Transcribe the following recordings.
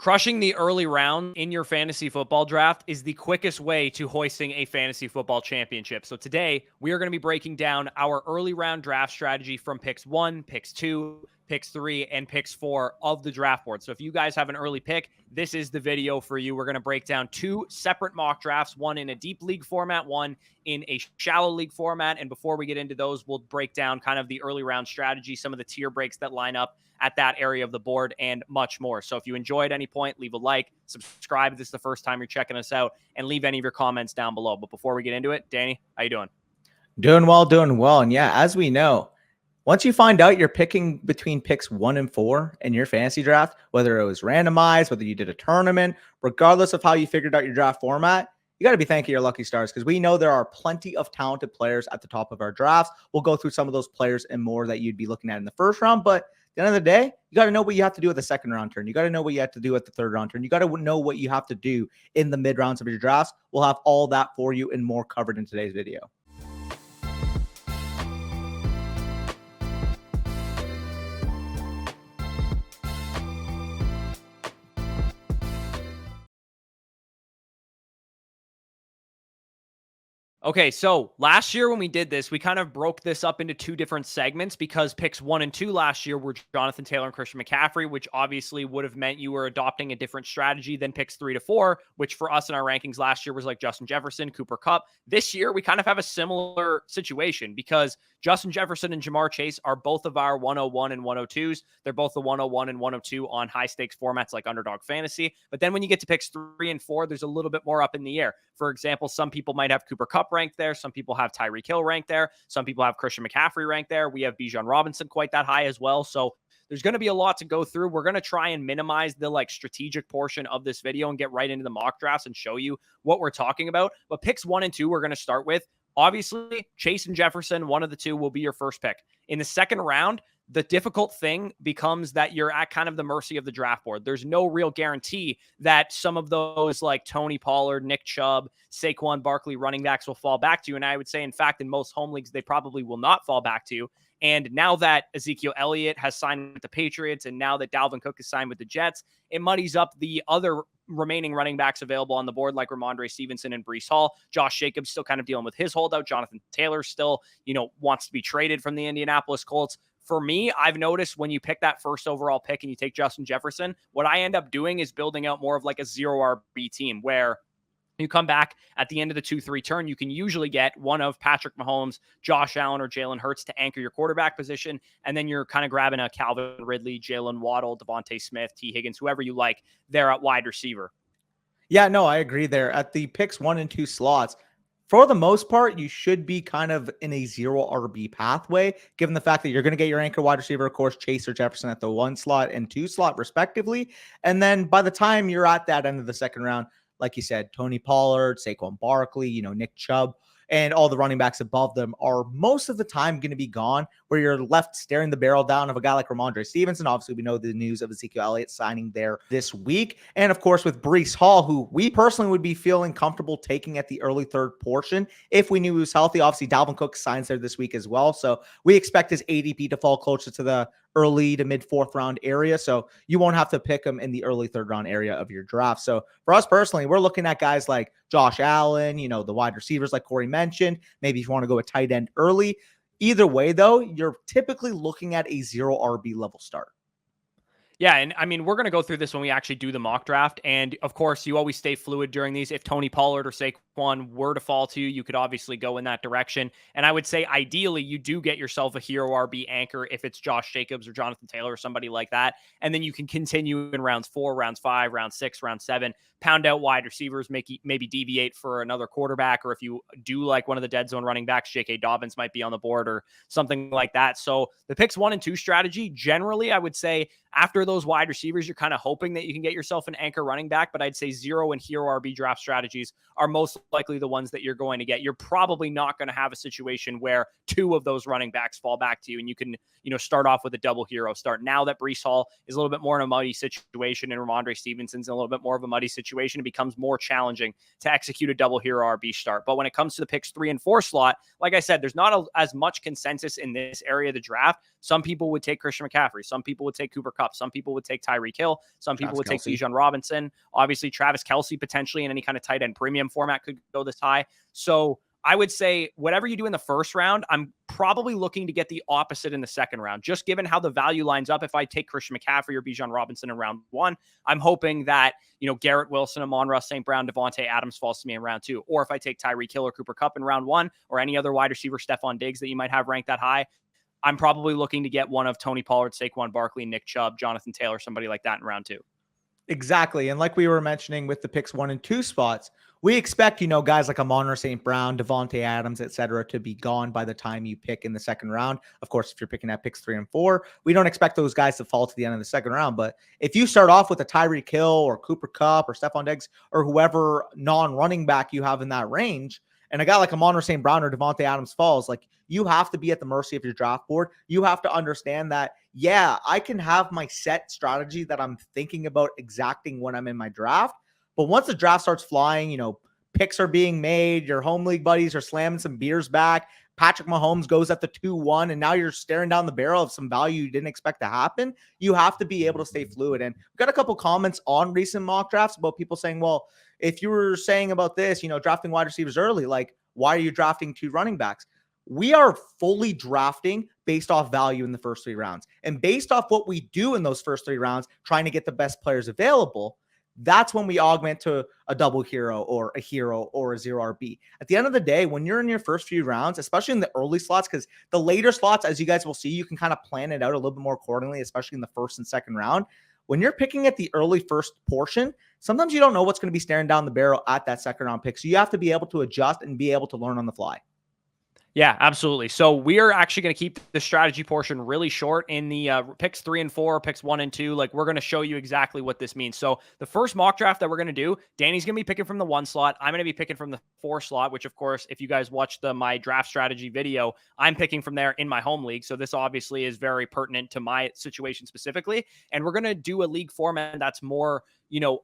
Crushing the early round in your fantasy football draft is the quickest way to hoisting a fantasy football championship. So today, we are going to be breaking down our early round draft strategy from picks 1, picks 2, picks 3, and picks 4 of the draft board. So if you guys have an early pick, this is the video for you. We're going to break down 2 separate mock drafts, one in a deep league format, one in a shallow league format. And before we get into those, we'll break down kind of the early round strategy, some of the tier breaks that line up at that area of the board, and much more. So if you enjoyed any point, leave a like, subscribe if this is the first time you're checking us out, and leave any of your comments down below. But before we get into it, Danny, how you doing? Doing well. And yeah, as we know, once you find out you're picking between picks 1 and 4 in your fantasy draft, whether it was randomized, whether you did a tournament, regardless of how you figured out your draft format, you got to be thanking your lucky stars, because we know there are plenty of talented players at the top of our drafts. We'll go through some of those players and more that you'd be looking at in the first round, but at the end of the day, you got to know what you have to do at the second round turn. You got to know what you have to do at the third round turn. You got to know what you have to do in the mid rounds of your drafts. We'll have all that for you and more covered in today's video. Okay, so last year when we did this, we kind of broke this up into 2 different segments, because picks 1 and 2 last year were Jonathan Taylor and Christian McCaffrey, which obviously would have meant you were adopting a different strategy than picks 3 to 4, which for us in our rankings last year was like Justin Jefferson, Cooper Kupp. This year, we kind of have a similar situation, because Justin Jefferson and Jamar Chase are both of our 101 and 102s. They're both the 101 and 102 on high stakes formats like Underdog Fantasy. But then when you get to picks 3 and 4, there's a little bit more up in the air. For example, some people might have Cooper Kupp ranked there. Some people have Tyreek Hill ranked there. Some people have Christian McCaffrey ranked there. We have Bijan Robinson quite that high as well. So there's going to be a lot to go through. We're going to try and minimize the strategic portion of this video and get right into the mock drafts and show you what we're talking about. But picks 1 and 2, we're going to start with. Obviously, Chase and Jefferson, one of the two will be your first pick. In the second round, the difficult thing becomes that you're at kind of the mercy of the draft board. There's no real guarantee that some of those like Tony Pollard, Nick Chubb, Saquon Barkley running backs will fall back to you. And I would say, in fact, in most home leagues, they probably will not fall back to you. And now that Ezekiel Elliott has signed with the Patriots, and now that Dalvin Cook has signed with the Jets, it muddies up the other remaining running backs available on the board, like Ramondre Stevenson and Breece Hall. Josh Jacobs still kind of dealing with his holdout. Jonathan Taylor still, wants to be traded from the Indianapolis Colts. For me, I've noticed when you pick that first overall pick and you take Justin Jefferson, what I end up doing is building out more of like a 0 RB team, where you come back at the end of the 2-3 turn, you can usually get one of Patrick Mahomes, Josh Allen, or Jalen Hurts to anchor your quarterback position. And then you're kind of grabbing a Calvin Ridley, Jalen Waddle, Devontae Smith, T. Higgins, whoever you like there at wide receiver. Yeah, no, I agree there. At the picks 1 and 2 slots, for the most part, you should be kind of in a 0 RB pathway, given the fact that you're going to get your anchor wide receiver, of course, Chase or Jefferson at the 1 slot and 2 slot, respectively. And then by the time you're at that end of the second round, like you said, Tony Pollard, Saquon Barkley, Nick Chubb, and all the running backs above them are most of the time going to be gone, where you're left staring the barrel down of a guy like Ramondre Stevenson. Obviously, we know the news of Ezekiel Elliott signing there this week. And of course, with Breece Hall, who we personally would be feeling comfortable taking at the early third portion if we knew he was healthy. Obviously, Dalvin Cook signs there this week as well. So we expect his ADP to fall closer to the early to mid 4th round area. So you won't have to pick him in the early 3rd round area of your draft. So for us personally, we're looking at guys like Josh Allen, the wide receivers like Corey mentioned. Maybe if you want to go a tight end early. Either way, though, you're typically looking at a 0 RB level start. Yeah, and I mean, we're going to go through this when we actually do the mock draft. And of course, you always stay fluid during these. If Tony Pollard or Saquon were to fall to you, you could obviously go in that direction. And I would say, ideally, you do get yourself a hero RB anchor if it's Josh Jacobs or Jonathan Taylor or somebody like that. And then you can continue in rounds 4, rounds 5, round 6, round 7, pound out wide receivers, maybe deviate for another quarterback. Or if you do like one of the dead zone running backs, J.K. Dobbins might be on the board or something like that. So the picks 1 and 2 strategy, generally, I would say, after those wide receivers, you're kind of hoping that you can get yourself an anchor running back, but I'd say 0 and hero RB draft strategies are most likely the ones that you're going to get. You're probably not going to have a situation where two of those running backs fall back to you and you can, start off with a double hero start. Now that Breece Hall is a little bit more in a muddy situation and Ramondre Stevenson's in a little bit more of a muddy situation, it becomes more challenging to execute a double hero RB start. But when it comes to the picks 3 and 4 slot, like I said, there's not as much consensus in this area of the draft. Some people would take Christian McCaffrey. Some people would take Cooper Kupp. Some people would take Tyreek Hill. Some people would take Bijan Robinson. Obviously, Travis Kelce potentially in any kind of tight end premium format could go this high. So I would say whatever you do in the first round, I'm probably looking to get the opposite in the second round, just given how the value lines up. If I take Christian McCaffrey or Bijan Robinson in round 1, I'm hoping that, Garrett Wilson, Amon-Ra St. Brown, Devontae Adams falls to me in round 2. Or if I take Tyreek Hill or Cooper Kupp in round 1, or any other wide receiver, Stephon Diggs, that you might have ranked that high, I'm probably looking to get one of Tony Pollard, Saquon Barkley, Nick Chubb, Jonathan Taylor, somebody like that in round 2. Exactly. And like we were mentioning with the picks 1 and 2 spots, we expect, guys like Amon-Ra St. Brown, Devontae Adams, etc., to be gone by the time you pick in the second round. Of course, if you're picking at picks 3 and 4, we don't expect those guys to fall to the end of the second round. But if you start off with a Tyreek Hill or Cooper Kupp or Stephon Diggs or whoever non-running back you have in that range, and a guy like Amon-Ra St. Brown or Devontae Adams falls, like, you have to be at the mercy of your draft board. You have to understand that, yeah, I can have my set strategy that I'm thinking about exacting when I'm in my draft. But once the draft starts flying, picks are being made, your home league buddies are slamming some beers back, Patrick Mahomes goes at the 2-1, and now you're staring down the barrel of some value you didn't expect to happen. You have to be able to stay fluid. And we've got a couple comments on recent mock drafts about people saying, well, if you were saying about this, drafting wide receivers early, like, why are you drafting 2 running backs? We are fully drafting based off value in the first 3 rounds. And based off what we do in those first 3 rounds, trying to get the best players available, that's when we augment to a double hero or a 0 RB. At the end of the day, when you're in your first few rounds, especially in the early slots, because the later slots, as you guys will see, you can kind of plan it out a little bit more accordingly, especially in the first and second round. When you're picking at the early first portion, sometimes you don't know what's going to be staring down the barrel at that second round pick. So you have to be able to adjust and be able to learn on the fly. Yeah, absolutely. So we are actually going to keep the strategy portion really short in the picks 3 and 4, picks 1 and 2. Like, we're going to show you exactly what this means. So the first mock draft that we're going to do, Danny's going to be picking from the 1 slot. I'm going to be picking from the 4 slot, which, of course, if you guys watched my draft strategy video, I'm picking from there in my home league. So this obviously is very pertinent to my situation specifically. And we're going to do a league format that's more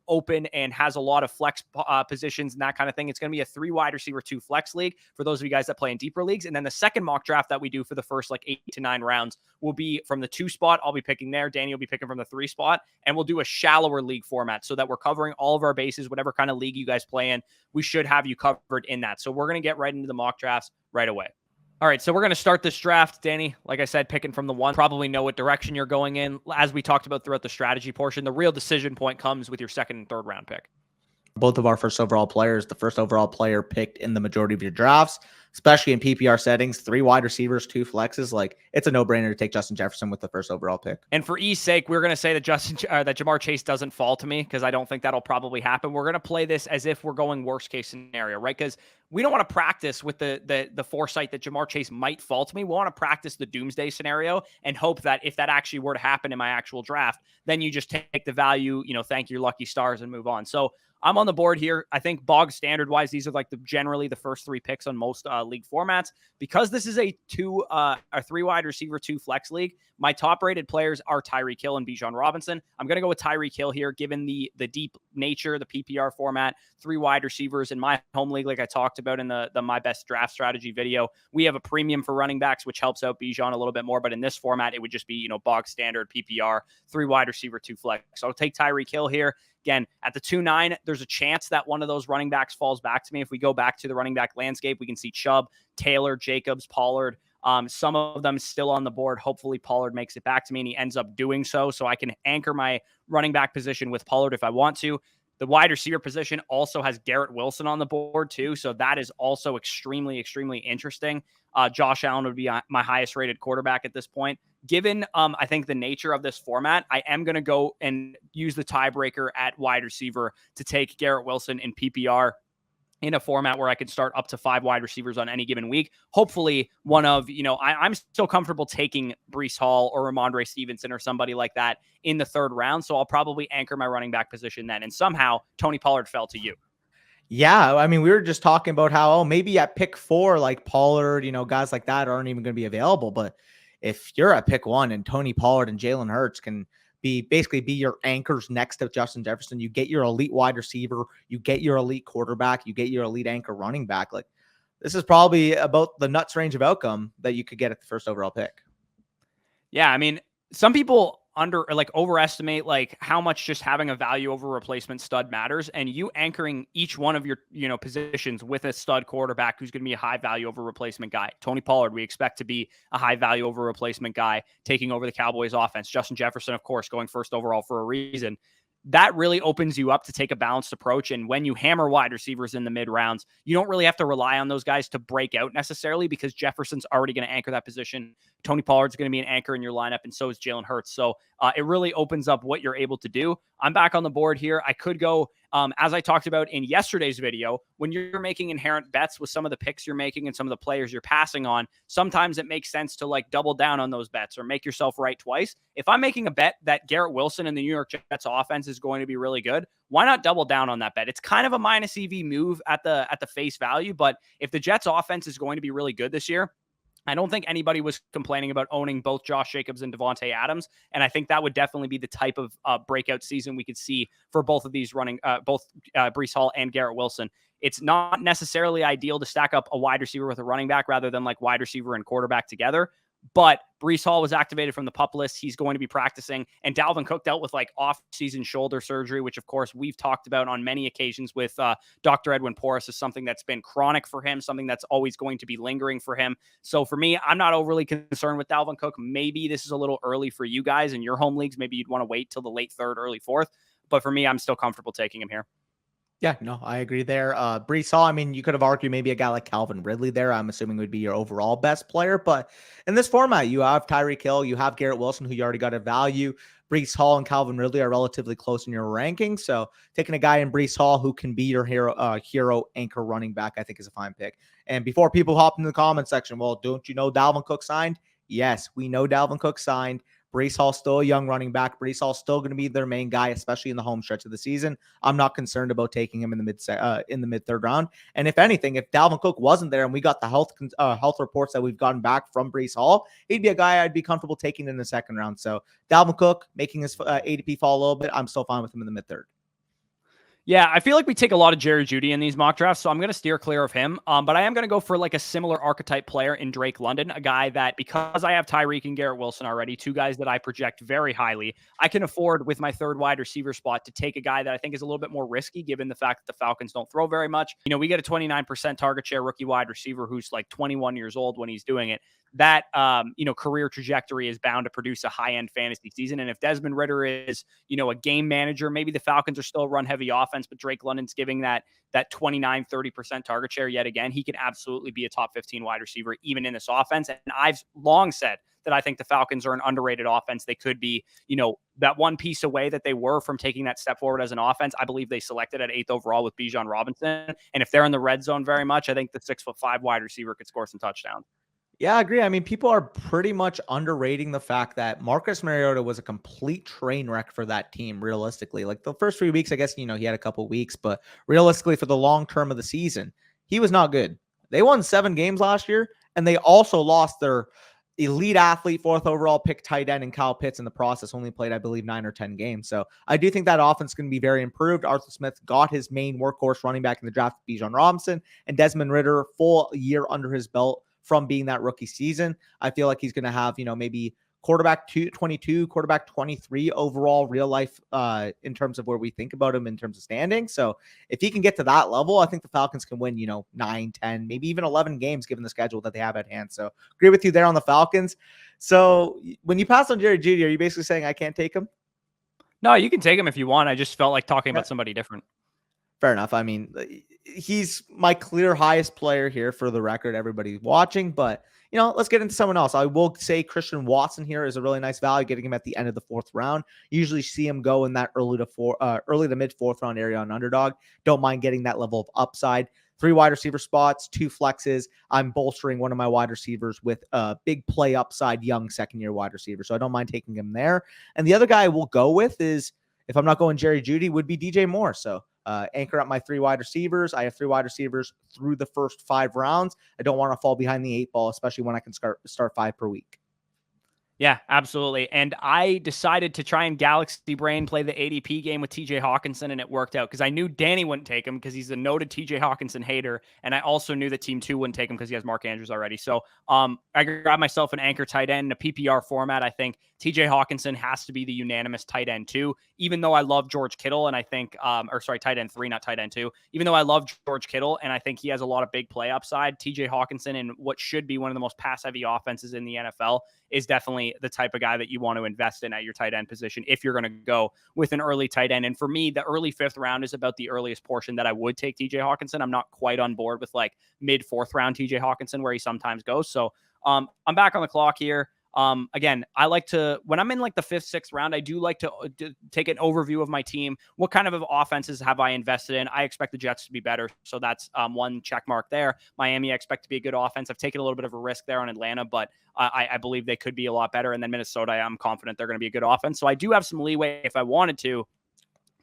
open and has a lot of flex positions and that kind of thing. It's going to be a 3 wide receiver, 2 flex league for those of you guys that play in deeper leagues. And then the second mock draft that we do for the first 8 to 9 rounds will be from the 2 spot. I'll be picking there. Danny will be picking from the 3 spot, and we'll do a shallower league format so that we're covering all of our bases. Whatever kind of league you guys play in, we should have you covered in that. So we're going to get right into the mock drafts right away. All right, so we're going to start this draft, Danny. Like I said, picking from the 1, probably know what direction you're going in. As we talked about throughout the strategy portion, the real decision point comes with your second and third round pick. Both of our first overall players, the first overall player picked in the majority of your drafts, especially in PPR settings, 3 wide receivers, 2 flexes. Like, it's a no-brainer to take Justin Jefferson with the first overall pick. And for E's sake, we're going to say that that Jamar Chase doesn't fall to me, because I don't think that'll probably happen. We're going to play this as if we're going worst case scenario, right? Because we don't want to practice with the foresight that Jamar Chase might fall to me. We want to practice the doomsday scenario and hope that if that actually were to happen in my actual draft, then you just take the value, thank your lucky stars and move on. So I'm on the board here. I think bog standard wise, these are generally the first 3 picks on most league formats. Because this is a 3 wide receiver, 2 flex league, my top rated players are Tyreek Hill and Bijan Robinson. I'm going to go with Tyreek Hill here, given the deep nature, the PPR format, 3 wide receivers in my home league. Like I talked about in the My Best Draft Strategy video, we have a premium for running backs, which helps out Bijan a little bit more. But in this format, it would just be, bog standard PPR, 3 wide receiver, 2 flex. So I'll take Tyreek Hill here. Again, at the 2-9, there's a chance that one of those running backs falls back to me. If we go back to the running back landscape, we can see Chubb, Taylor, Jacobs, Pollard. Some of them still on the board. Hopefully Pollard makes it back to me and he ends up doing so. So I can anchor my running back position with Pollard if I want to. The wide receiver position also has Garrett Wilson on the board too. So that is also extremely, extremely interesting. Josh Allen would be my highest rated quarterback at this point. Given, I think, the nature of this format, I am going to go and use the tiebreaker at wide receiver to take Garrett Wilson in PPR in a format where I could start up to 5 wide receivers on any given week. Hopefully one of, I'm still comfortable taking Breece Hall or Ramondre Stevenson or somebody like that in the 3rd round. So I'll probably anchor my running back position then. And somehow Tony Pollard fell to you. Yeah, I mean, we were just talking about how, oh, maybe at pick 4, like Pollard, guys like that aren't even going to be available. But if you're at pick 1 and Tony Pollard and Jalen Hurts can basically be your anchors next to Justin Jefferson, you get your elite wide receiver, you get your elite quarterback, you get your elite anchor running back. Like, this is probably about the nuts range of outcome that you could get at the first overall pick. Yeah, I mean, some people overestimate like how much just having a value over replacement stud matters, and you anchoring each one of your positions with a stud quarterback who's going to be a high value over replacement guy. Tony Pollard, we expect to be a high value over replacement guy taking over the Cowboys offense. Justin Jefferson, of course, going first overall for a reason. That really opens you up to take a balanced approach. And when you hammer wide receivers in the mid rounds, you don't really have to rely on those guys to break out necessarily, because Jefferson's already going to anchor that position. Tony Pollard's going to be an anchor in your lineup, and so is Jalen Hurts. So it really opens up what you're able to do. I'm back on the board here. I could go, as I talked about in yesterday's video, when you're making inherent bets with some of the picks you're making and some of the players you're passing on, sometimes it makes sense to like double down on those bets or make yourself right twice. If I'm making a bet that Garrett Wilson and the New York Jets offense is going to be really good, why not double down on that bet? It's kind of a minus EV move at the face value, but if the Jets offense is going to be really good this year, I don't think anybody was complaining about owning both Josh Jacobs and Devontae Adams. And I think that would definitely be the type of breakout season we could see for both of these both Breece Hall and Garrett Wilson. It's not necessarily ideal to stack up a wide receiver with a running back rather than like wide receiver and quarterback together. But Breece Hall was activated from the PUP list. He's going to be practicing. And Dalvin Cook dealt with like off-season shoulder surgery, which, of course, we've talked about on many occasions with Dr. Edwin Porras, is something that's been chronic for him, something that's always going to be lingering for him. So for me, I'm not overly concerned with Dalvin Cook. Maybe this is a little early for you guys in your home leagues. Maybe you'd want to wait till the late third, early fourth. But for me, I'm still comfortable taking him here. Yeah, no, I agree there. Breece Hall, I mean, you could have argued maybe a guy like Calvin Ridley there. I'm assuming would be your overall best player. But in this format, you have Tyreek Hill, you have Garrett Wilson, who you already got a value. Breece Hall and Calvin Ridley are relatively close in your ranking. So taking a guy in Breece Hall who can be your hero anchor running back, I think is a fine pick. And before people hop in the comment section, well, don't you know Dalvin Cook signed? Yes, we know Dalvin Cook signed. Breece Hall still a young running back. Breece Hall still going to be their main guy, especially in the home stretch of the season. I'm not concerned about taking him in the mid third round. And if anything, if Dalvin Cook wasn't there and we got the health reports that we've gotten back from Breece Hall, he'd be a guy I'd be comfortable taking in the second round. So Dalvin Cook making his ADP fall a little bit, I'm still fine with him in the mid third. Yeah, I feel like we take a lot of Jerry Jeudy in these mock drafts, so I'm going to steer clear of him. But I am going to go for like a similar archetype player in Drake London, a guy that, because I have Tyreek and Garrett Wilson already, two guys that I project very highly, I can afford with my third wide receiver spot to take a guy that I think is a little bit more risky given the fact that the Falcons don't throw very much. We get a 29% target share rookie wide receiver who's like 21 years old when he's doing it. That, career trajectory is bound to produce a high-end fantasy season. And if Desmond Ridder is, a game manager, maybe the Falcons are still a run-heavy offense, but Drake London's giving that 29, 30% target share yet again. He can absolutely be a top 15 wide receiver, even in this offense. And I've long said that I think the Falcons are an underrated offense. They could be, that one piece away that they were from taking that step forward as an offense. I believe they selected at 8th overall with Bijan Robinson. And if they're in the red zone very much, I think the 6'5" wide receiver could score some touchdowns. Yeah, I agree. I mean, people are pretty much underrating the fact that Marcus Mariota was a complete train wreck for that team, realistically. Like the first 3 weeks, I guess, he had a couple weeks, but realistically for the long term of the season, he was not good. They won 7 games last year, and they also lost their elite athlete, 4th overall pick tight end, and Kyle Pitts in the process. Only played, I believe, 9 or 10 games. So I do think that offense is going to be very improved. Arthur Smith got his main workhorse running back in the draft, Bijan Robinson, and Desmond Ridder, full year under his belt from being that rookie season. I feel like he's going to have, maybe quarterback 22, quarterback 23 overall real life in terms of where we think about him in terms of standing. So if he can get to that level, I think the Falcons can win, 9, 10, maybe even 11 games given the schedule that they have at hand. So agree with you there on the Falcons. So when you pass on Jerry Jeudy, are you basically saying I can't take him? No, you can take him if you want. I just felt like talking about somebody different. Fair enough. I mean, he's my clear highest player here for the record, everybody watching, but let's get into someone else. I will say Christian Watson here is a really nice value, getting him at the end of the 4th round. You usually see him go in that early to mid 4th round area on underdog. Don't mind getting that level of upside. 3 wide receiver spots, 2 flexes. I'm bolstering one of my wide receivers with a big play upside, young second-year wide receiver. So I don't mind taking him there. And the other guy I will go with is, if I'm not going Jerry Jeudy, would be DJ Moore. So anchor up my 3 wide receivers. I have 3 wide receivers through the first 5 rounds. I don't want to fall behind the 8 ball, especially when I can start 5 per week. Yeah, absolutely. And I decided to try and Galaxy Brain play the ADP game with TJ Hawkinson, and it worked out because I knew Danny wouldn't take him because he's a noted TJ Hawkinson hater. And I also knew that Team 2 wouldn't take him because he has Mark Andrews already. So I grabbed myself an anchor tight end in a PPR format. I think TJ Hawkinson has to be the unanimous tight end 2, even though I love George Kittle. And I think, tight end 3, not tight end 2, even though I love George Kittle and I think he has a lot of big play upside, TJ Hawkinson in what should be one of the most pass heavy offenses in the NFL is definitely the type of guy that you want to invest in at your tight end position if you're going to go with an early tight end. And for me, the early 5th round is about the earliest portion that I would take TJ Hawkinson. I'm not quite on board with like mid 4th round TJ Hawkinson where he sometimes goes. So I'm back on the clock here. Again, I like to, when I'm in like the 5th, 6th round, I do like to take an overview of my team. What kind of offenses have I invested in? I expect the Jets to be better. So that's one check mark there. Miami, I expect to be a good offense. I've taken a little bit of a risk there on Atlanta, but I believe they could be a lot better. And then Minnesota, I'm confident they're going to be a good offense. So I do have some leeway if I wanted to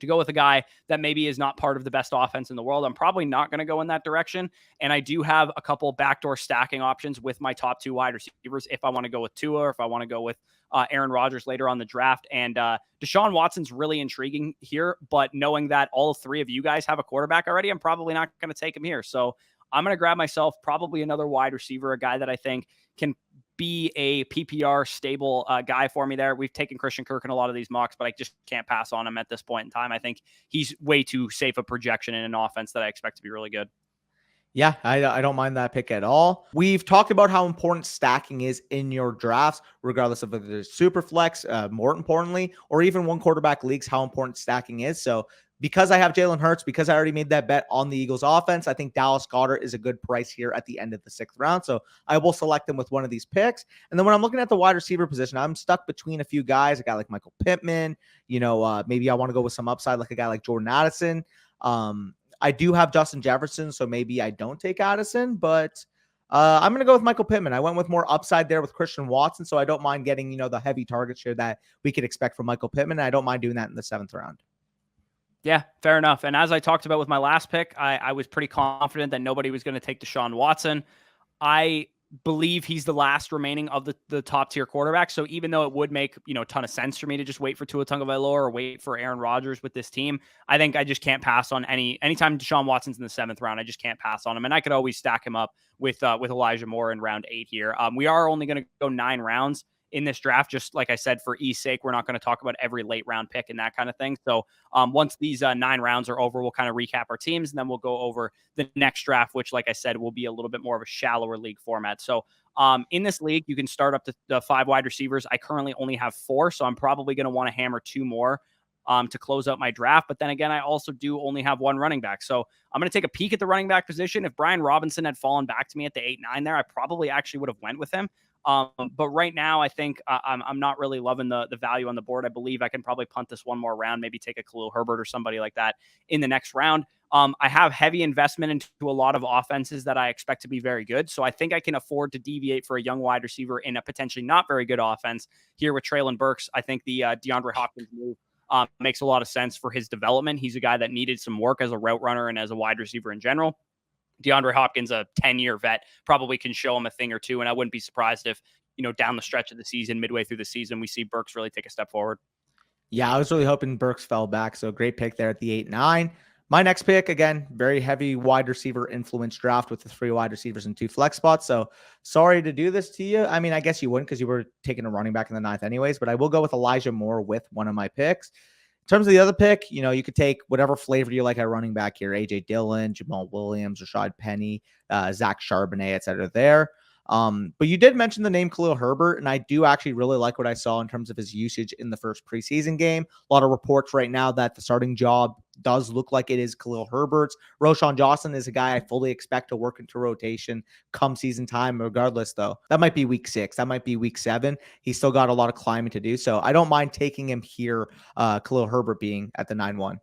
go with a guy that maybe is not part of the best offense in the world. I'm probably not going to go in that direction. And I do have a couple backdoor stacking options with my top 2 wide receivers if I want to go with Tua or if I want to go with Aaron Rodgers later on the draft. And Deshaun Watson's really intriguing here, but knowing that all 3 of you guys have a quarterback already, I'm probably not going to take him here. So I'm going to grab myself probably another wide receiver, a guy that I think can be a PPR stable guy for me there. We've taken Christian Kirk in a lot of these mocks, but I just can't pass on him at this point in time. I think he's way too safe a projection in an offense that I expect to be really good. Yeah, I don't mind that pick at all. We've talked about how important stacking is in your drafts, regardless of whether it's super flex, more importantly, or even 1 quarterback leagues, how important stacking is. So because I have Jalen Hurts, because I already made that bet on the Eagles offense, I think Dallas Goedert is a good price here at the end of the 6th round. So I will select them with one of these picks. And then when I'm looking at the wide receiver position, I'm stuck between a few guys, a guy like Michael Pittman, maybe I want to go with some upside, like a guy like Jordan Addison. I do have Justin Jefferson, so maybe I don't take Addison, but I'm going to go with Michael Pittman. I went with more upside there with Christian Watson, so I don't mind getting, the heavy target share that we could expect from Michael Pittman. And I don't mind doing that in the 7th round. Yeah, fair enough. And as I talked about with my last pick, I was pretty confident that nobody was going to take Deshaun Watson. I believe he's the last remaining of the top tier quarterback. So even though it would make, a ton of sense for me to just wait for Tua Tagovailoa or wait for Aaron Rodgers with this team, I think I just can't pass on anytime Deshaun Watson's in the 7th round. I just can't pass on him. And I could always stack him up with Elijah Moore in round 8 here. We are only going to go 9 rounds in this draft. Just like I said, for ease sake, we're not going to talk about every late round pick and that kind of thing. So once these 9 rounds are over, we'll kind of recap our teams and then we'll go over the next draft, which, like I said, will be a little bit more of a shallower league format. So in this league, you can start up to the 5 wide receivers. I currently only have 4, so I'm probably going to want to hammer 2 more to close out my draft. But then again, I also do only have 1 running back. So I'm going to take a peek at the running back position. If Brian Robinson had fallen back to me at the 8-9 there, I probably actually would have went with him. But right now, I think I'm not really loving the value on the board. I believe I can probably punt this 1 more round, maybe take a Khalil Herbert or somebody like that in the next round. I have heavy investment into a lot of offenses that I expect to be very good. So I think I can afford to deviate for a young wide receiver in a potentially not very good offense here with Treylon Burks. I think the DeAndre Hopkins move makes a lot of sense for his development. He's a guy that needed some work as a route runner and as a wide receiver in general. DeAndre Hopkins, a 10-year vet, probably can show him a thing or two. And I wouldn't be surprised if, down the stretch of the season, midway through the season, we see Burks really take a step forward. Yeah, I was really hoping Burks fell back. So great pick there at the 8-9. My next pick, again, very heavy wide receiver influence draft with the 3 wide receivers and 2 flex spots. So sorry to do this to you. I mean, I guess you wouldn't because you were taking a running back in the 9th anyways, but I will go with Elijah Moore with one of my picks. In terms of the other pick, you could take whatever flavor you like at running back here. A.J. Dillon, Jamal Williams, Rashad Penny, Zach Charbonnet, et cetera there. But you did mention the name Khalil Herbert, and I do actually really like what I saw in terms of his usage in the first preseason game. A lot of reports right now that the starting job does look like it is Khalil Herbert's. Roshan Johnson is a guy I fully expect to work into rotation come season time regardless, though. That might be week 6. That might be week 7. He's still got a lot of climbing to do, so I don't mind taking him here, Khalil Herbert being at the 9-1.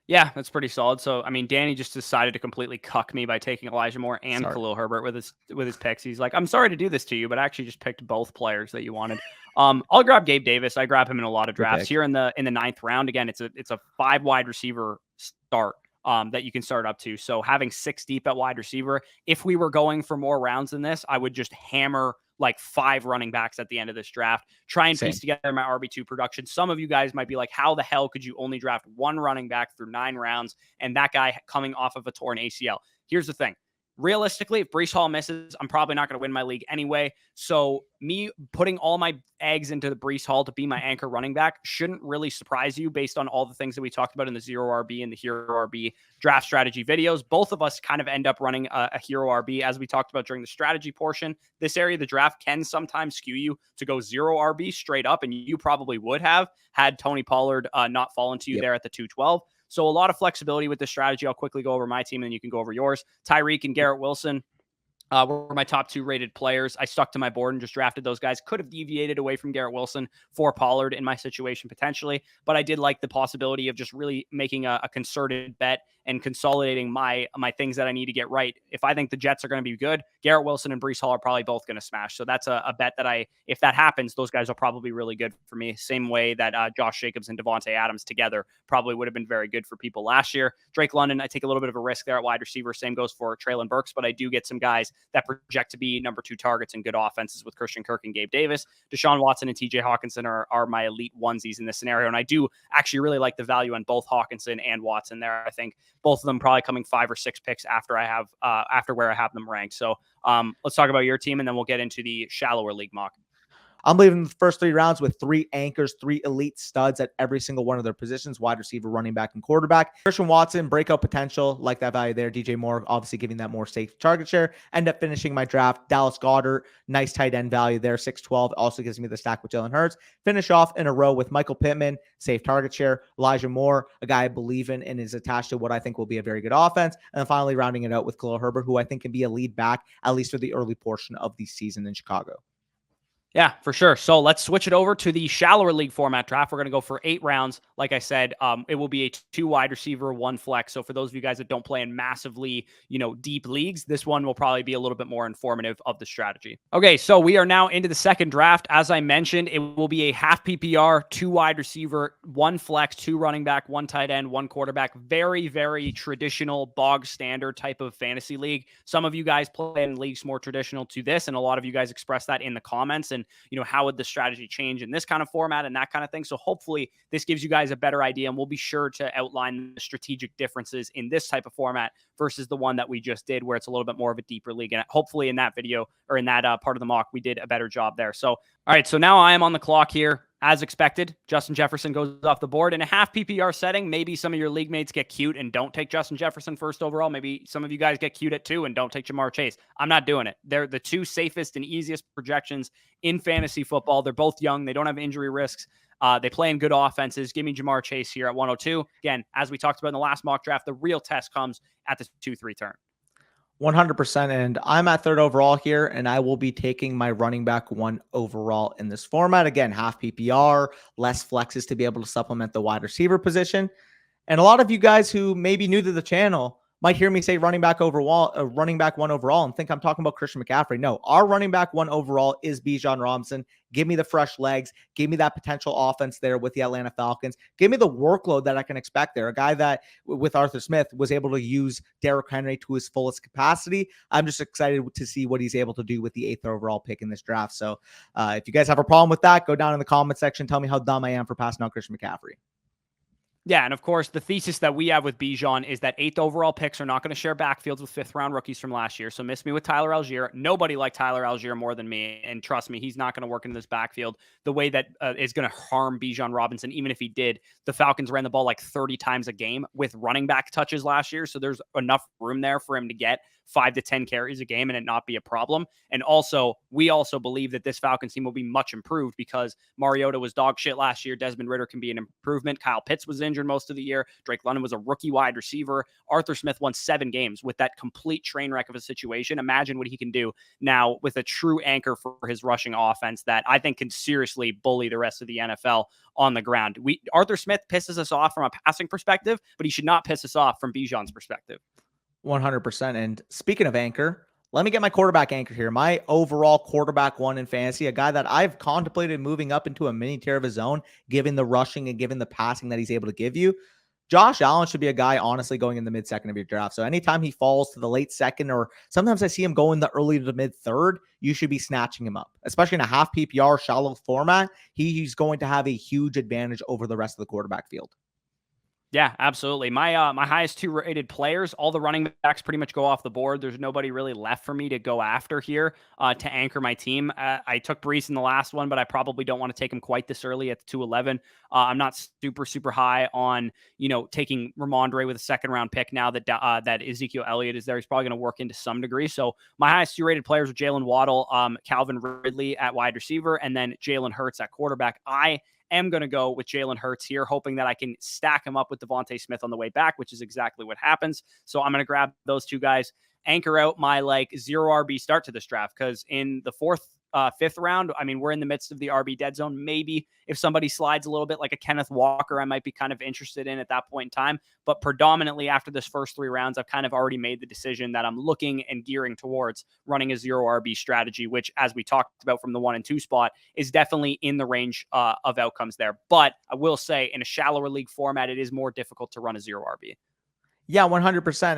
Yeah, that's pretty solid. So, I mean, Danny just decided to completely cuck me by taking Elijah Moore and Khalil Herbert with his picks. He's like, I'm sorry to do this to you, but I actually just picked both players that you wanted. I'll grab Gabe Davis. I grab him in a lot of drafts here in the 9th round. Again, it's a 5 wide receiver start that you can start up to. So having 6 deep at wide receiver, if we were going for more rounds than this, I would just hammer like 5 running backs at the end of this draft, try and piece together my RB2 production. Some of you guys might be like, how the hell could you only draft 1 running back through 9 rounds and that guy coming off of a torn ACL? Here's the thing. Realistically, if Breece Hall misses, I'm probably not going to win my league anyway. So me putting all my eggs into the Breece Hall to be my anchor running back shouldn't really surprise you based on all the things that we talked about in the 0 RB and the hero RB draft strategy videos. Both of us kind of end up running a hero RB as we talked about during the strategy portion. This area of the draft can sometimes skew you to go 0 RB straight up, and you probably would have had Tony Pollard not fallen to you there at the 212. So a lot of flexibility with this strategy. I'll quickly go over my team and then you can go over yours. Tyreek and Garrett Wilson were my top 2 rated players. I stuck to my board and just drafted those guys. Could have deviated away from Garrett Wilson for Pollard in my situation potentially, but I did like the possibility of just really making a concerted bet and consolidating my things that I need to get right. If I think the Jets are going to be good, Garrett Wilson and Breece Hall are probably both going to smash. So that's a bet that if that happens, those guys will probably be really good for me. Same way that Josh Jacobs and Devontae Adams together probably would have been very good for people last year. Drake London, I take a little bit of a risk there at wide receiver. Same goes for Treylon Burks, but I do get some guys that project to be number 2 targets and good offenses with Christian Kirk and Gabe Davis. Deshaun Watson and TJ Hawkinson are my elite onesies in this scenario. And I do actually really like the value on both Hawkinson and Watson there. I think both of them probably coming 5 or 6 picks after I have after where I have them ranked. So let's talk about your team and then we'll get into the shallower league mock. I'm leaving the first 3 rounds with 3 anchors, 3 elite studs at every single one of their positions: wide receiver, running back, and quarterback. Christian Watson, breakout potential, like that value there. DJ Moore, obviously giving that more safe target share. End up finishing my draft. Dallas Goedert, nice tight end value there, 6'12", also gives me the stack with Jalen Hurts. Finish off in a row with Michael Pittman, safe target share. Elijah Moore, a guy I believe in and is attached to what I think will be a very good offense. And then finally rounding it out with Khalil Herbert, who I think can be a lead back, at least for the early portion of the season in Chicago. Yeah, for sure. So let's switch it over to the shallower league format draft. We're going to go for 8 rounds. Like I said, it will be a 2 wide receiver, 1 flex. So for those of you guys that don't play in massively, deep leagues, this one will probably be a little bit more informative of the strategy. Okay, so we are now into the second draft. As I mentioned, it will be a half PPR, 2 wide receiver, 1 flex, 2 running back, 1 tight end, 1 quarterback. Very, very traditional, bog standard type of fantasy league. Some of you guys play in leagues more traditional to this, and a lot of you guys express that in the comments. And how would the strategy change in this kind of format and that kind of thing. So hopefully this gives you guys a better idea, and we'll be sure to outline the strategic differences in this type of format versus the one that we just did, where it's a little bit more of a deeper league. And hopefully in that video or in that part of the mock, we did a better job there. So, all right, so now I am on the clock here. As expected, Justin Jefferson goes off the board in a half PPR setting. Maybe some of your league mates get cute and don't take Justin Jefferson first overall. Maybe some of you guys get cute at 2 and don't take Jamar Chase. I'm not doing it. They're the 2 safest and easiest projections in fantasy football. They're both young. They don't have injury risks. They play in good offenses. Give me Jamar Chase here at 102. Again, as we talked about in the last mock draft, the real test comes at the 2-3 turn. 100%. And I'm at 3rd overall here, and I will be taking my running back 1 overall in this format. Again, half PPR, less flexes to be able to supplement the wide receiver position. And a lot of you guys who may be new to the channel might hear me say running back 1 overall and think I'm talking about Christian McCaffrey. No, our running back 1 overall is Bijan Robinson. Give me the fresh legs. Give me that potential offense there with the Atlanta Falcons. Give me the workload that I can expect there. A guy that, with Arthur Smith, was able to use Derrick Henry to his fullest capacity. I'm just excited to see what he's able to do with the 8th overall pick in this draft. So if you guys have a problem with that, go down in the comment section. Tell me how dumb I am for passing out Christian McCaffrey. Yeah, and of course, the thesis that we have with Bijan is that 8th overall picks are not going to share backfields with 5th-round rookies from last year. So miss me with Tyler Algier. Nobody liked Tyler Algier more than me, and trust me, he's not going to work in this backfield the way that is going to harm Bijan Robinson. Even if he did, the Falcons ran the ball like 30 times a game with running back touches last year, so there's enough room there for him to get 5 to 10 carries a game and it not be a problem. And also, we also believe that this Falcons team will be much improved because Mariota was dog shit last year. Desmond Ridder can be an improvement. Kyle Pitts was injured most of the year. Drake London was a rookie wide receiver. Arthur Smith won 7 games with that complete train wreck of a situation. Imagine what he can do now with a true anchor for his rushing offense that I think can seriously bully the rest of the NFL on the ground. Arthur Smith pisses us off from a passing perspective, but he should not piss us off from Bijan's perspective. 100%. And speaking of anchor, let me get my quarterback anchor here. My overall quarterback 1 in fantasy, a guy that I've contemplated moving up into a mini tier of his own, given the rushing and given the passing that he's able to give you. Josh Allen should be a guy, honestly, going in the mid-second of your draft. So anytime he falls to the late second, or sometimes I see him go in the early to the mid-third, you should be snatching him up. Especially in a half PPR shallow format, he's going to have a huge advantage over the rest of the quarterback field. Yeah, absolutely. My highest 2 rated players, all the running backs pretty much go off the board. There's nobody really left for me to go after here to anchor my team. I took Brees in the last one, but I probably don't want to take him quite this early at 211. I'm not super high on taking Ramondre with a second round pick now that that Ezekiel Elliott is there. He's probably going to work into some degree. So my highest 2 rated players are Jalen Waddle, Calvin Ridley at wide receiver, and then Jalen Hurts at quarterback. I am going to go with Jalen Hurts here, hoping that I can stack him up with Devontae Smith on the way back, which is exactly what happens. So I'm going to grab those 2 guys, anchor out my zero RB start to this draft, because in the fifth round, I mean, we're in the midst of the RB dead zone. Maybe if somebody slides a little bit like a Kenneth Walker, I might be kind of interested in at that point in time. But predominantly after this first 3 rounds, I've kind of already made the decision that I'm looking and gearing towards running a zero RB strategy, which, as we talked about from the 1 and 2 spot, is definitely in the range of outcomes there. But I will say, in a shallower league format, it is more difficult to run a zero RB. Yeah, 100%.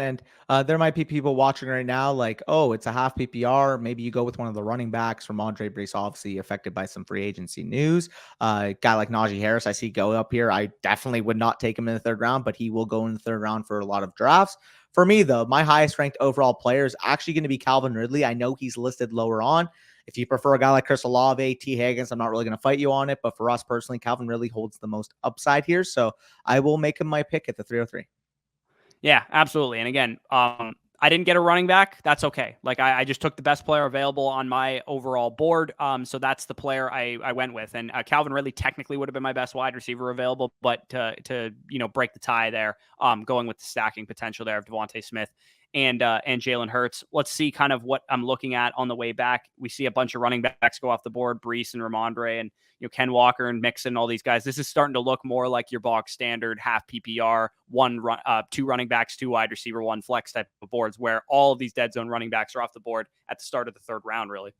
And there might be people watching right now like, oh, it's a half PPR. Maybe you go with one of the running backs from Andre Brees, obviously affected by some free agency news. Guy like Najee Harris, I see go up here. I definitely would not take him in the 3rd round, but he will go in the 3rd round for a lot of drafts. For me, though, my highest ranked overall player is actually going to be Calvin Ridley. I know he's listed lower on. If you prefer a guy like Chris Olave, T. Higgins, I'm not really going to fight you on it. But for us personally, Calvin Ridley holds the most upside here. So I will make him my pick at the 303. Yeah, absolutely. And again, I didn't get a running back. That's okay. Like I just took the best player available on my overall board. So that's the player I went with. And Calvin Ridley technically would have been my best wide receiver available, but to break the tie there, going with the stacking potential there of Devontae Smith and Jalen Hurts. Let's see kind of what I'm looking at on the way back. We see a bunch of running backs go off the board, Brees and Ramondre and Ken Walker and Mixon, all these guys. This is starting to look more like your box standard half PPR, 2 running backs, 2 wide receiver, 1 flex type of boards, where all of these dead zone running backs are off the board at the start of the 3rd round, really.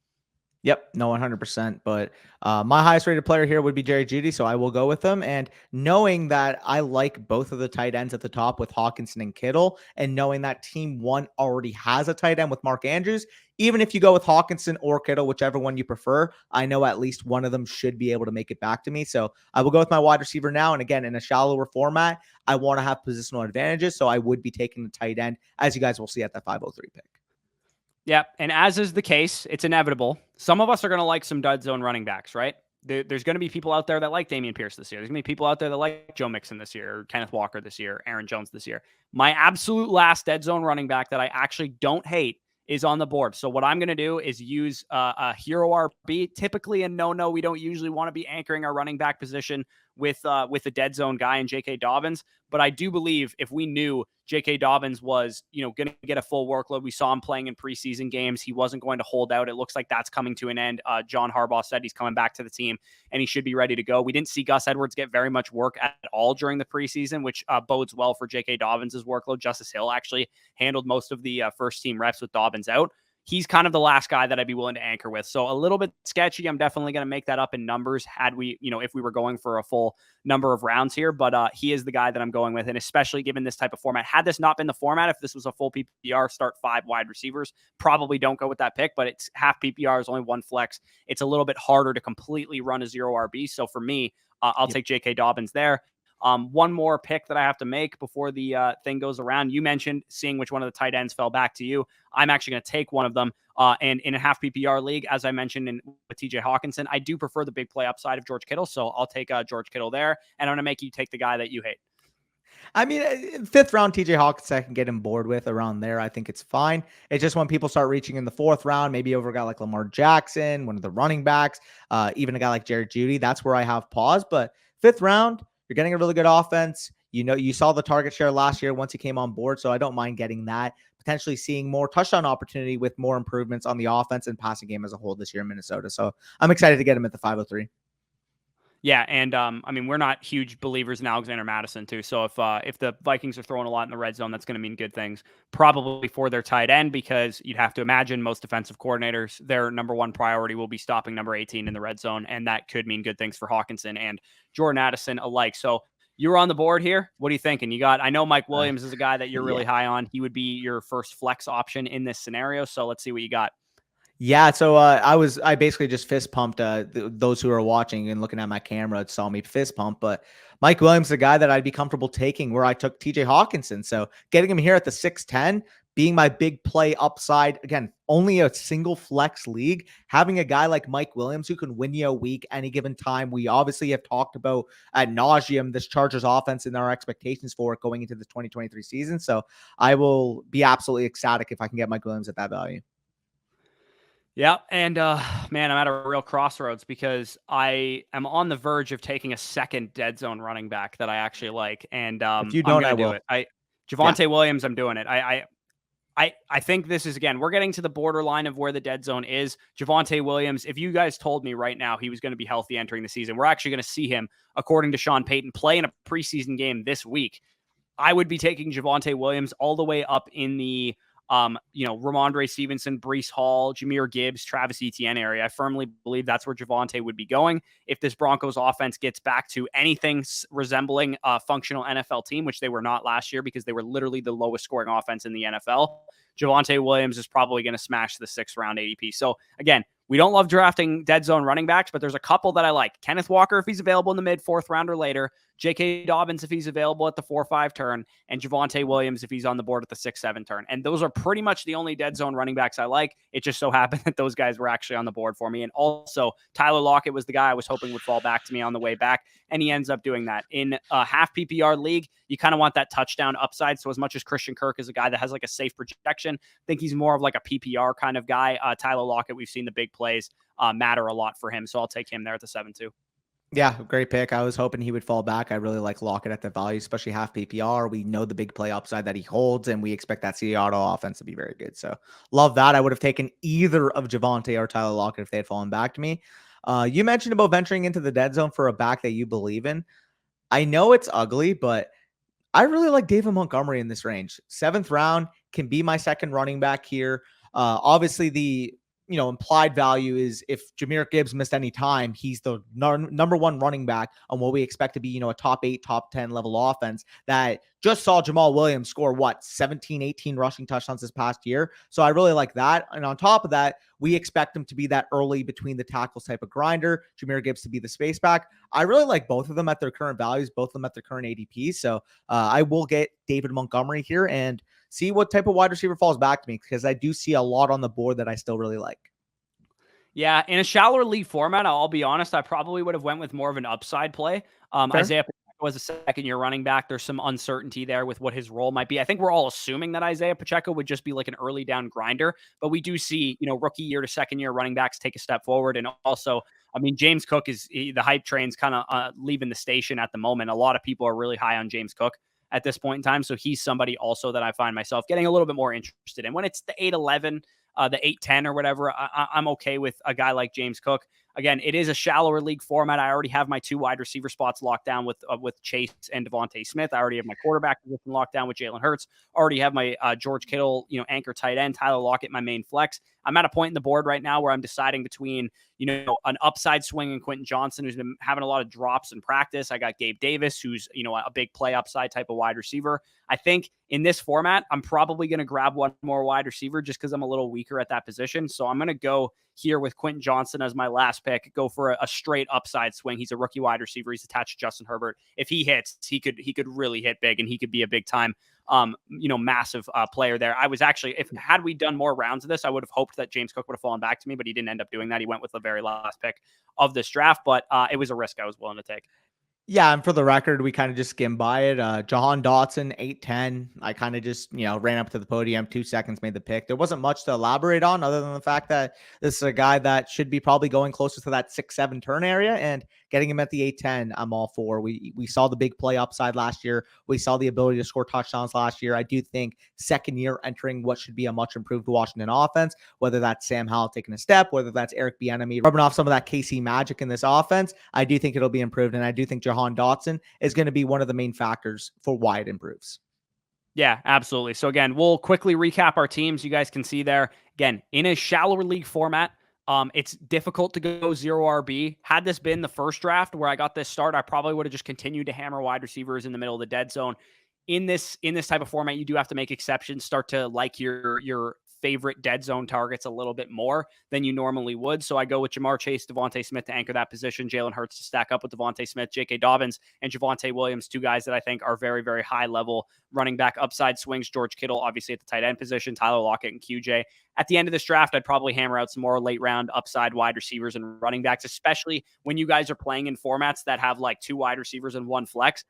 Yep, no, 100%. But my highest rated player here would be Jerry Jeudy, so I will go with him. And knowing that I like both of the tight ends at the top with Hawkinson and Kittle, and knowing that team 1 already has a tight end with Mark Andrews, even if you go with Hawkinson or Kittle, whichever one you prefer, I know at least one of them should be able to make it back to me. So I will go with my wide receiver now. And again, in a shallower format, I want to have positional advantages. So I would be taking the tight end, as you guys will see at that 503 pick. Yeah, and as is the case, it's inevitable. Some of us are going to like some dud zone running backs, right? There's going to be people out there that like Dameon Pierce this year. There's going to be people out there that like Joe Mixon this year, or Kenneth Walker this year, Aaron Jones this year. My absolute last dead zone running back that I actually don't hate is on the board. So what I'm going to do is use a hero RB. Typically in no, we don't usually want to be anchoring our running back position with a dead zone guy in J.K. Dobbins. But I do believe if we knew J.K. Dobbins was, going to get a full workload, we saw him playing in preseason games, he wasn't going to hold out. It looks like that's coming to an end. John Harbaugh said he's coming back to the team and he should be ready to go. We didn't see Gus Edwards get very much work at all during the preseason, which bodes well for J.K. Dobbins' workload. Justice Hill actually handled most of the first team reps with Dobbins out. He's kind of the last guy that I'd be willing to anchor with. So a little bit sketchy. I'm definitely going to make that up in numbers had we, if we were going for a full number of rounds here, but he is the guy that I'm going with. And especially given this type of format, had this not been the format, if this was a full PPR, start 5 wide receivers, probably don't go with that pick, but it's half PPR is only 1 flex. It's a little bit harder to completely run a zero RB. So for me, I'll take J.K. Dobbins there. One more pick that I have to make before the thing goes around. You mentioned seeing which one of the tight ends fell back to you. I'm actually going to take one of them. And in a half PPR league, as I mentioned with TJ Hawkinson, I do prefer the big play upside of George Kittle. So I'll take George Kittle there. And I'm going to make you take the guy that you hate. I mean, 5th round TJ Hawkinson I can get him board with around there. I think it's fine. It's just when people start reaching in the 4th round, maybe over a guy like Lamar Jackson, one of the running backs, even a guy like Jerry Jeudy, that's where I have pause. But 5th round, you're getting a really good offense. You saw the target share last year once he came on board, so I don't mind getting that. Potentially seeing more touchdown opportunity with more improvements on the offense and passing game as a whole this year in Minnesota. So I'm excited to get him at the 503. Yeah, and I mean, we're not huge believers in Alexander Mattison too. So if the Vikings are throwing a lot in the red zone, that's going to mean good things probably for their tight end, because you'd have to imagine most defensive coordinators, their number 1 priority will be stopping number 18 in the red zone, and that could mean good things for Hawkinson and Jordan Addison alike. So You were on the board here. What are you thinking? I know Mike Williams is a guy that you're really Yeah. high on. He would be your first flex option in this scenario. So let's see what you got. Yeah, so I basically just fist pumped those who are watching and looking at my camera saw me fist pump, but Mike Williams is a guy that I'd be comfortable taking where I took TJ Hawkinson. So getting him here at the 6'10, being my big play upside, again, only a single flex league, having a guy like Mike Williams who can win you a week any given time. We obviously have talked about ad nauseum this Chargers offense and our expectations for it going into the 2023 season. So I will be absolutely ecstatic if I can get Mike Williams at that value. Yeah, and man, I'm at a real crossroads because I am on the verge of taking a second dead zone running back that I actually like, and If you I'm don't, gonna I do will. it. Yeah. Javonte Williams, I'm doing it. I think this is, again, we're getting to the borderline of where the dead zone is. Javonte Williams, if you guys told me right now he was going to be healthy entering the season, we're actually going to see him, according to Sean Payton, play in a preseason game this week. I would be taking Javonte Williams all the way up in the Ramondre Stevenson, Breece Hall, Jahmyr Gibbs, Travis Etienne area. I firmly believe that's where Javonte would be going. If this Broncos offense gets back to anything resembling a functional NFL team, which they were not last year because they were literally the lowest scoring offense in the NFL, Javonte Williams is probably going to smash the 6th round ADP. So again, we don't love drafting dead zone running backs, but there's a couple that I like. Kenneth Walker, if he's available in the mid 4th round or later. J.K. Dobbins, if he's available at the 4-5 turn. And Javonte Williams, if he's on the board at the 6-7 turn. And those are pretty much the only dead zone running backs I like. It just so happened that those guys were actually on the board for me. And also, Tyler Lockett was the guy I was hoping would fall back to me on the way back. And he ends up doing that. In a half PPR league, you kind of want that touchdown upside. So as much as Christian Kirk is a guy that has like a safe projection, I think he's more of like a PPR kind of guy. Tyler Lockett, we've seen the big plays matter a lot for him. So I'll take him there at the 7-2. Yeah, great pick. I was hoping he would fall back. I really like Lockett at the value, especially half PPR. We know the big play upside that he holds, and we expect that Seattle offense to be very good. So love that. I would have taken either of Javonte or Tyler Lockett if they had fallen back to me. You mentioned about venturing into the dead zone for a back that you believe in. I know it's ugly, but I really like David Montgomery in this range. 7th round can be my second running back here. Obviously, the implied value is if Jahmyr Gibbs missed any time, he's the number one running back on what we expect to be, a top 8, top 10 level offense that just saw Jamal Williams score 17, 18 rushing touchdowns this past year. So I really like that. And on top of that, we expect him to be that early between the tackles type of grinder, Jahmyr Gibbs to be the space back. I really like both of them at their current values, both of them at their current ADP. So I will get David Montgomery here and see what type of wide receiver falls back to me, because I do see a lot on the board that I still really like. Yeah, in a shallower league format, I'll be honest, I probably would have went with more of an upside play. Isaiah Pacheco was a second-year running back. There's some uncertainty there with what his role might be. I think we're all assuming that Isaiah Pacheco would just be like an early down grinder, but we do see, rookie year to second-year running backs take a step forward. And also, I mean, James Cook the hype train's kind of leaving the station at the moment. A lot of people are really high on James Cook at this point in time. So he's somebody also that I find myself getting a little bit more interested in. When it's the 8-11, the 8-10 or whatever, I'm okay with a guy like James Cook. Again, it is a shallower league format. I already have my 2 wide receiver spots locked down with Chase and Devontae Smith. I already have my quarterback position locked down with Jalen Hurts. Already have my George Kittle, anchor tight end, Tyler Lockett, my main flex. I'm at a point in the board right now where I'm deciding between, an upside swing in Quentin Johnson, who's been having a lot of drops in practice. I got Gabe Davis, who's, a big play upside type of wide receiver. I think in this format, I'm probably going to grab one more wide receiver just because I'm a little weaker at that position. So I'm going to go here with Quentin Johnson as my last pick, go for a straight upside swing. He's a rookie wide receiver. He's attached to Justin Herbert. If he hits, he could really hit big, and he could be a big time, massive player there. I was actually, had we done more rounds of this, I would have hoped that James Cook would have fallen back to me, but he didn't end up doing that. He went with the very last pick of this draft, but it was a risk I was willing to take. Yeah, and for the record, we kind of just skimmed by it. Jahan Dotson, 8-10. I kind of just, ran up to the podium, 2 seconds, made the pick. There wasn't much to elaborate on other than the fact that this is a guy that should be probably going closer to that 6-7 turn area, and getting him at the 8-10, I'm all for. We saw the big play upside last year. We saw the ability to score touchdowns last year. I do think second year entering what should be a much improved Washington offense, whether that's Sam Howell taking a step, whether that's Eric Bieniemy rubbing off some of that KC magic in this offense, I do think it'll be improved, and I do think Jahan Dotson is going to be one of the main factors for why it improves. Yeah, absolutely. So again, we'll quickly recap our teams. You guys can see there, again, in a shallower league format, It's difficult to go 0 RB. Had this been the first draft where I got this start, I probably would have just continued to hammer wide receivers in the middle of the dead zone. In this type of format, you do have to make exceptions, start to like your favorite dead zone targets a little bit more than you normally would. So I go with Jamar Chase, Devontae Smith to anchor that position, Jalen Hurts to stack up with Devontae Smith, J.K. Dobbins, and Javonte Williams, two guys that I think are very, very high level running back upside swings. George Kittle, obviously at the tight end position, Tyler Lockett and QJ. At the end of this draft, I'd probably hammer out some more late round upside wide receivers and running backs, especially when you guys are playing in formats that have like 2 wide receivers and 1 flex.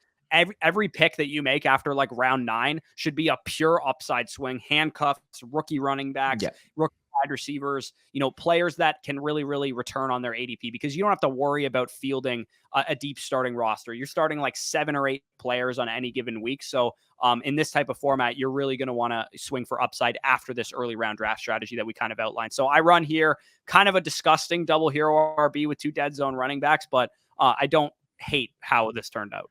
Every pick that you make after like round 9 should be a pure upside swing, handcuffs, rookie running backs, rookie wide receivers, players that can really, really return on their ADP, because you don't have to worry about fielding a deep starting roster. You're starting like 7 or 8 players on any given week. So in this type of format, you're really going to want to swing for upside after this early round draft strategy that we kind of outlined. So I run here kind of a disgusting double hero RB with 2 dead zone running backs, but I don't hate how this turned out.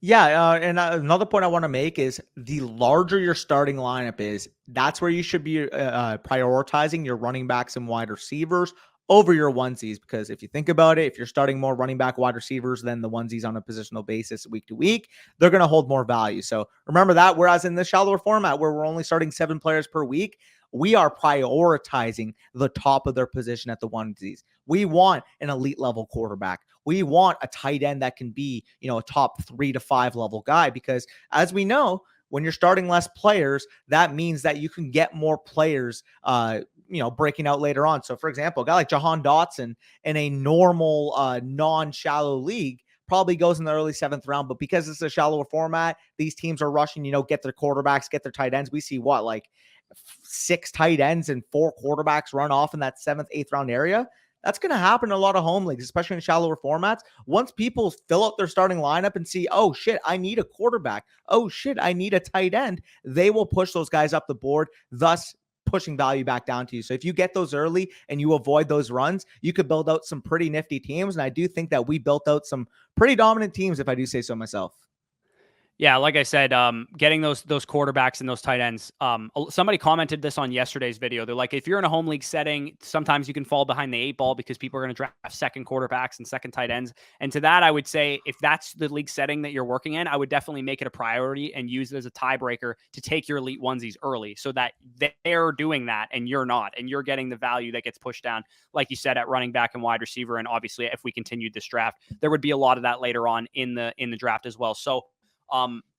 Yeah, and another point I want to make is the larger your starting lineup is, that's where you should be prioritizing your running backs and wide receivers over your onesies. Because if you think about it, if you're starting more running back wide receivers than the onesies on a positional basis week to week, they're going to hold more value. So remember that. Whereas in the shallower format where we're only starting 7 players per week, we are prioritizing the top of their position at the onesies. We want an elite level quarterback. We want a tight end that can be, a top 3 to 5 level guy, because as we know, when you're starting less players, that means that you can get more players, breaking out later on. So for example, a guy like Jahan Dotson in a normal, non-shallow league probably goes in the early 7th round, but because it's a shallower format, these teams are rushing, get their quarterbacks, get their tight ends. We see like 6 tight ends and 4 quarterbacks run off in that 7th, 8th round area. That's going to happen in a lot of home leagues, especially in shallower formats. Once people fill up their starting lineup and see, oh shit, I need a quarterback. Oh shit, I need a tight end. They will push those guys up the board, thus pushing value back down to you. So if you get those early and you avoid those runs, you could build out some pretty nifty teams. And I do think that we built out some pretty dominant teams, if I do say so myself. Yeah, like I said, getting those quarterbacks and those tight ends. Somebody commented this on yesterday's video. They're like, if you're in a home league setting, sometimes you can fall behind the 8 ball because people are going to draft second quarterbacks and second tight ends. And to that, I would say, if that's the league setting that you're working in, I would definitely make it a priority and use it as a tiebreaker to take your elite onesies early, so that they're doing that and you're not, and you're getting the value that gets pushed down, like you said, at running back and wide receiver. And obviously, if we continued this draft, there would be a lot of that later on in the draft as well. So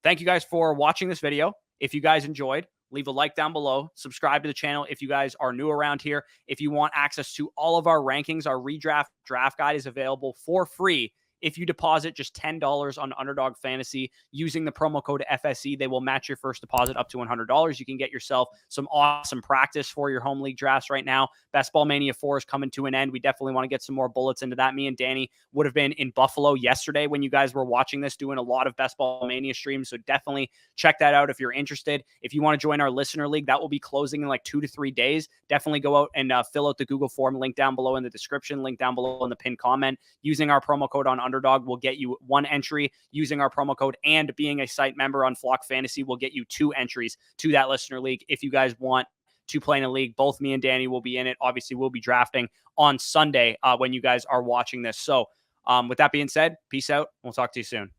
thank you guys for watching this video. If you guys enjoyed, leave a like down below, subscribe to the channel if you guys are new around here. If you want access to all of our rankings, our redraft draft guide is available for free. If you deposit just $10 on Underdog Fantasy using the promo code FSE, they will match your first deposit up to $100. You can get yourself some awesome practice for your home league drafts right now. Best Ball Mania 4 is coming to an end. We definitely want to get some more bullets into that. Me and Danny would have been in Buffalo yesterday when you guys were watching this, doing a lot of Best Ball Mania streams. So definitely check that out if you're interested. If you want to join our listener league, that will be closing in like 2 to 3 days. Definitely go out and fill out the Google form, link down below in the description, link down below in the pinned comment. Using our promo code on Underdog will get you 1 entry. Using our promo code and being a site member on Flock Fantasy will get you 2 entries to that listener league. If you guys want to play in a league, both me and Danny will be in it. Obviously, we'll be drafting on Sunday when you guys are watching this. So with that being said, peace out. We'll talk to you soon.